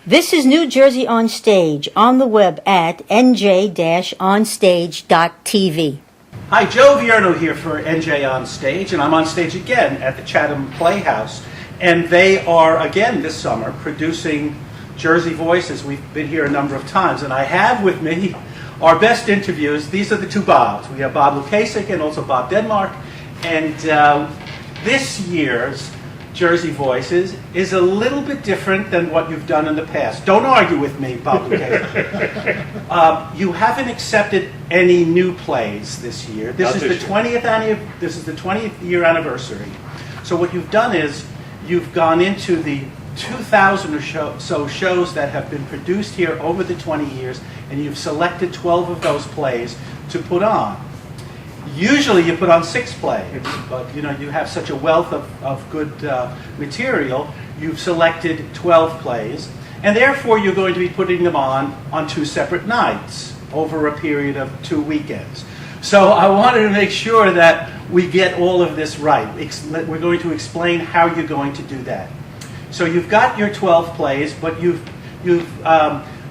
This is New Jersey on Stage, on the web at nj-onstage.tv. Hi, Joe Vierno here for NJ On Stage, and I'm on stage again at the Chatham Playhouse. And they are, again this summer, producing Jersey Voices. We've been here a number of times, and I have with me our best interviews. These are the two Bobs. We have Bob Lukasik and also Bob Denmark. And this year's Jersey Voices is a little bit different than what you've done in the past. Don't argue with me, Bob Lukasik. You haven't accepted any new plays this year. This is the 20th year anniversary. So what you've done is you've gone into the 2,000 or so shows that have been produced here over the 20 years, and you've selected 12 of those plays to put on. Usually you put on 6 plays, but you have such a wealth of good material. You've selected 12 plays, and therefore you're going to be putting them on 2 separate nights over a period of 2 weekends. So I wanted to make sure that we get all of this right. We're going to explain how you're going to do that. So you've got your 12 plays, but you've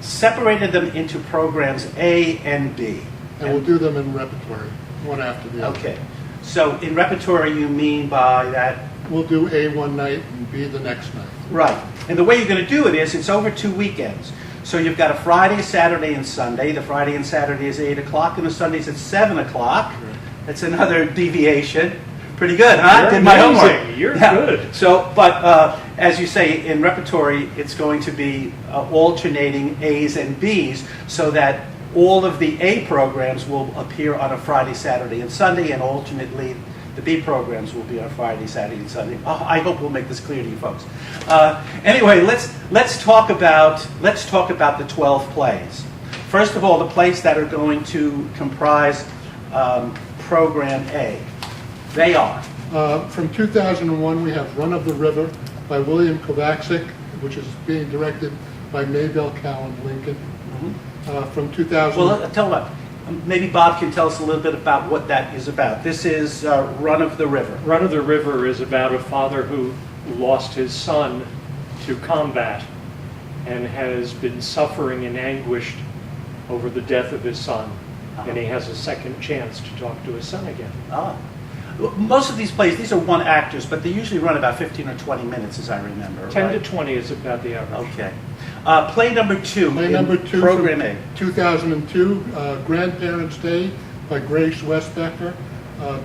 separated them into programs A and B. And we'll do them in repertory, one after the other. Okay. So in repertory, you mean by that? We'll do A one night and B the next night. Right. And the way you're going to do it is it's over 2 weekends. So you've got a Friday, Saturday, and Sunday. The Friday and Saturday is 8 o'clock, and the Sunday's at 7 o'clock. Sure. That's another deviation. Pretty good, huh? You're Did my homework. You're good. So, but as you say, in repertory, it's going to be alternating A's and B's, so that all of the A programs will appear on a Friday, Saturday, and Sunday, and alternately the B programs will be on Friday, Saturday, and Sunday. Oh, I hope we'll make this clear to you folks. Anyway, let's talk about the 12 plays. First of all, the plays that are going to comprise program A. They are. From 2001, we have Run of the River by William Kovacic, which is being directed by Maybelle Cowan Lincoln. Mm-hmm. From 2000. Well, tell me what. Maybe Bob can tell us a little bit about what that is about. This is Run of the River. Run of the River is about a father who lost his son to combat and has been suffering and anguished over the death of his son. Uh-huh. And he has a second chance to talk to his son again. Ah. Most of these plays, these are one actors, but they usually run about 15 or 20 minutes, as I remember. 10 to 20 is about the average. Okay. Play number 2. Play number 2. Program A. 2002, Grandparents' Day by Grace Westbecker,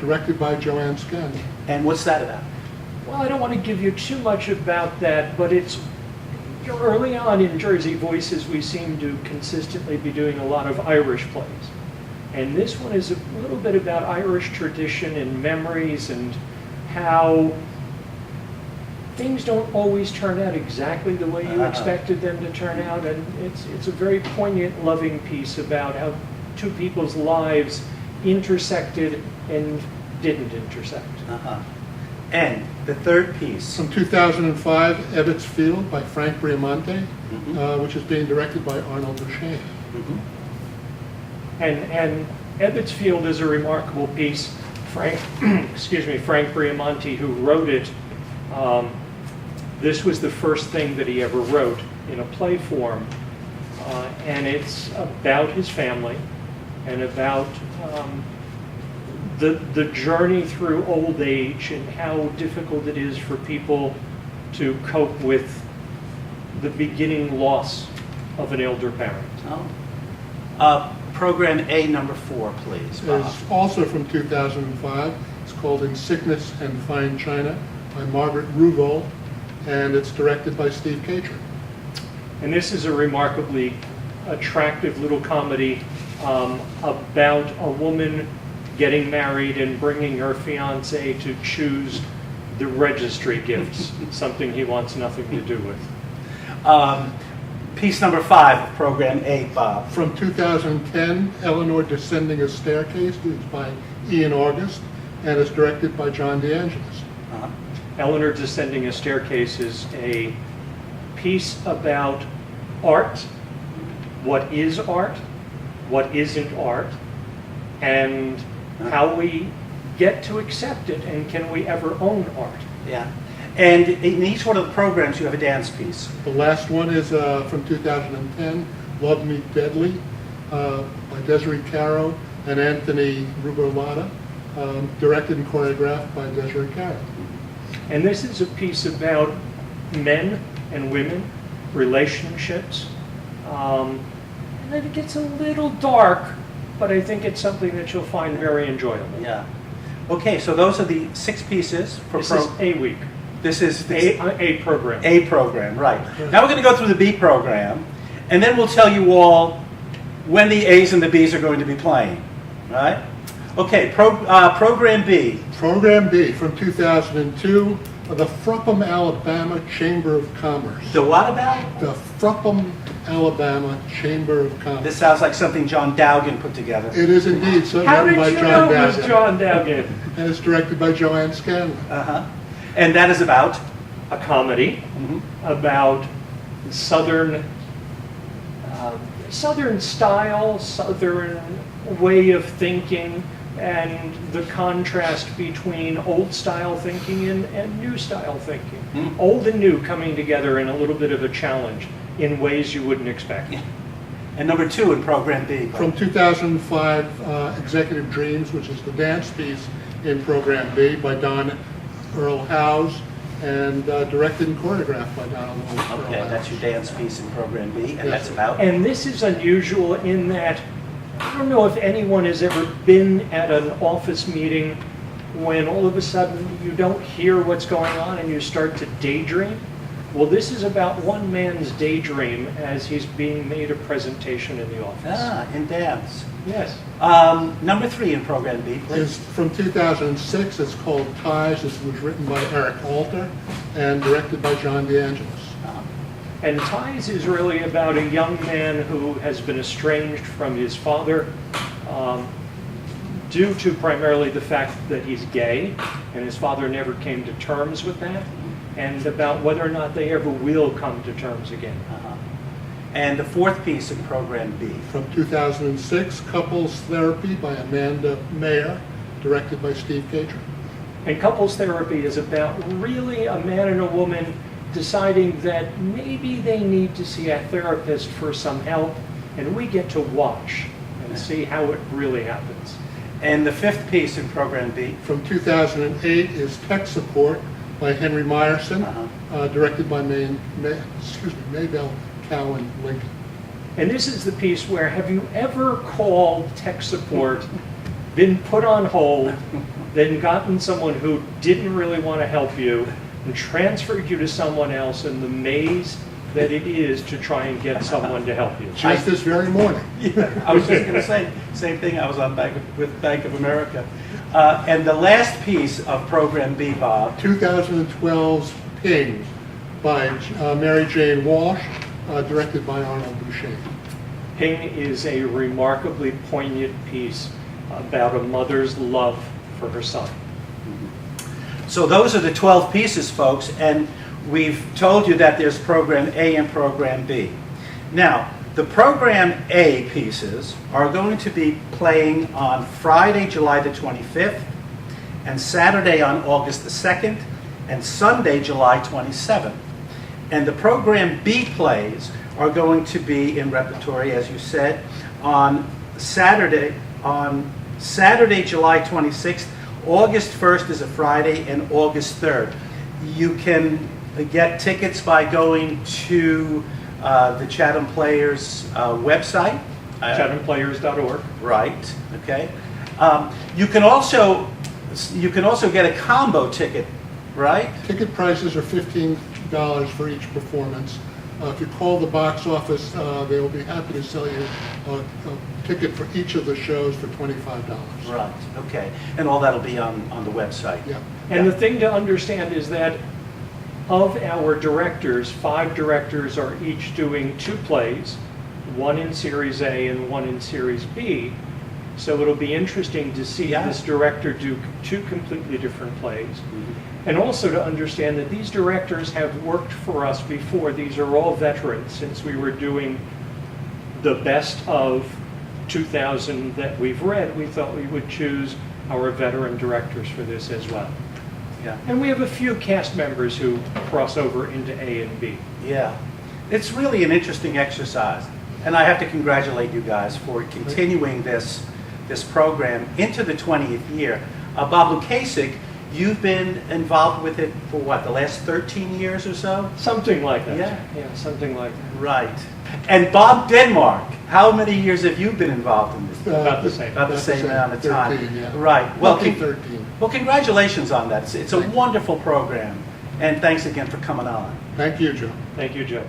directed by Joanne Scanlon. And what's that about? Well, I don't want to give you too much about that, but it's early on in Jersey Voices, we seem to consistently be doing a lot of Irish plays. And this one is a little bit about Irish tradition and memories and how things don't always turn out exactly the way you expected them to turn out. And it's a very poignant, loving piece about how two people's lives intersected and didn't intersect. And the third piece. From 2005, Ebbets Field by Frank Briamonte, which is being directed by Arnold Duchesne. Mm-hmm. And Ebbets Field is a remarkable piece. Frank Briamonte, who wrote it, this was the first thing that he ever wrote in a play form. And it's about his family and about the journey through old age and how difficult it is for people to cope with the beginning loss of an elder parent. Program A number 4, please, Bob. It's also from 2005. It's called In Sickness and Fine China by Margaret Ruvel, and it's directed by Steve Catron. And this is a remarkably attractive little comedy about a woman getting married and bringing her fiance to choose the registry gifts, something he wants nothing to do with. Piece number 5 of Program A, Bob. From 2010, Eleanor Descending a Staircase. It's by Ian August, and it's directed by John DeAngelis. Eleanor Descending a Staircase is a piece about art, what is art, what isn't art, and how we get to accept it, and can we ever own art. Yeah. And in each one of the programs, you have a dance piece. The last one is from 2010, Love Me Deadly, by Desiree Caro and Anthony Rubolata, directed and choreographed by Desiree Caro. And this is a piece about men and women, relationships. And it gets a little dark, but I think it's something that you'll find very enjoyable. Yeah. Okay, so those are the 6 pieces for This is a week. This is A program. A program, right. Now we're going to go through the B program, and then we'll tell you all when the A's and the B's are going to be playing. Right? Okay, program B. Program B from 2002, the Frupham, Alabama Chamber of Commerce. The what about? The Frupham, Alabama Chamber of Commerce. This sounds like something John Dowgan put together. It is indeed. So How written did by you John know it was Dowgan. John Dowgan? And it's directed by Joanne Scanlon. Uh-huh. And that is about? A comedy about Southern style, Southern way of thinking, and the contrast between old style thinking and new style thinking. Old and new coming together in a little bit of a challenge in ways you wouldn't expect. And number 2 in program B. From 2005, Executive Dreams, which is the dance piece in Program B by Don Earl Howes, and directed and choreographed by Don Earl Howes. Okay, that's your dance piece in program B, and Yes. that's about? And this is unusual in that I don't know if anyone has ever been at an office meeting when all of a sudden you don't hear what's going on and you start to daydream. Well, this is about one man's daydream as he's being made a presentation in the office. In dance. Yes. Number 3 in program B, please. It's from 2006. It's called Ties. This was written by Eric Alter and directed by John DeAngelis. And Ties is really about a young man who has been estranged from his father due to primarily the fact that he's gay, and his father never came to terms with that, and about whether or not they ever will come to terms again. And the 4th piece in program B. From 2006, Couples Therapy by Amanda Mayer, directed by Steve Catron. And couples therapy is about really a man and a woman deciding that maybe they need to see a therapist for some help, and we get to watch and see how it really happens. And the 5th piece in program B. From 2008 is Tech Support by Henry Meyerson, directed by Maybelle Cowan Lincoln. And this is the piece where, have you ever called tech support, been put on hold, then gotten someone who didn't really want to help you, and transferred you to someone else in the maze that it is to try and get someone to help you? Just this very morning. I was just going to say, same thing, I was on with Bank of America. And the last piece of program B, Bob. 2012's Ping by Mary Jane Walsh, directed by Arnold Boucher. Ping is a remarkably poignant piece about a mother's love for her son. So those are the 12 pieces, folks, and we've told you that there's program A and program B. Now, the program A pieces are going to be playing on Friday, July the 25th, and Saturday on August the 2nd, and Sunday, July 27th. And the program B plays are going to be in repertory, as you said, on Saturday, July 26th. August 1st is a Friday, and August 3rd. You can get tickets by going to the Chatham Players website. ChathamPlayers.org. Right. Okay. You can also get a combo ticket, right? Ticket prices are $15 for each performance. If you call the box office, they will be happy to sell you a ticket for each of the shows for $25. Right. Okay. And all that'll be on the website. Yeah. And the thing to understand is that of our directors, 5 directors are each doing 2 plays, one in Series A and one in Series B. So it'll be interesting to see this director do 2 completely different plays. And also to understand that these directors have worked for us before. These are all veterans. Since we were doing the best of 2000 that we've read, we thought we would choose our veteran directors for this as well. Yeah. And we have a few cast members who cross over into A and B. Yeah. It's really an interesting exercise. And I have to congratulate you guys for continuing this program into the 20th year. Bob Lukasik, you've been involved with it for what, the last 13 years or so? Something like that. Yeah. Yeah, something like that. Right. And Bob Denmark, how many years have you been involved in this? About the same. About the same amount of time. 13, yeah. Right. Well, 13. well, congratulations on that. It's a Thank you. wonderful program. And thanks again for coming on. Thank you, Joe. Thank you, Joe.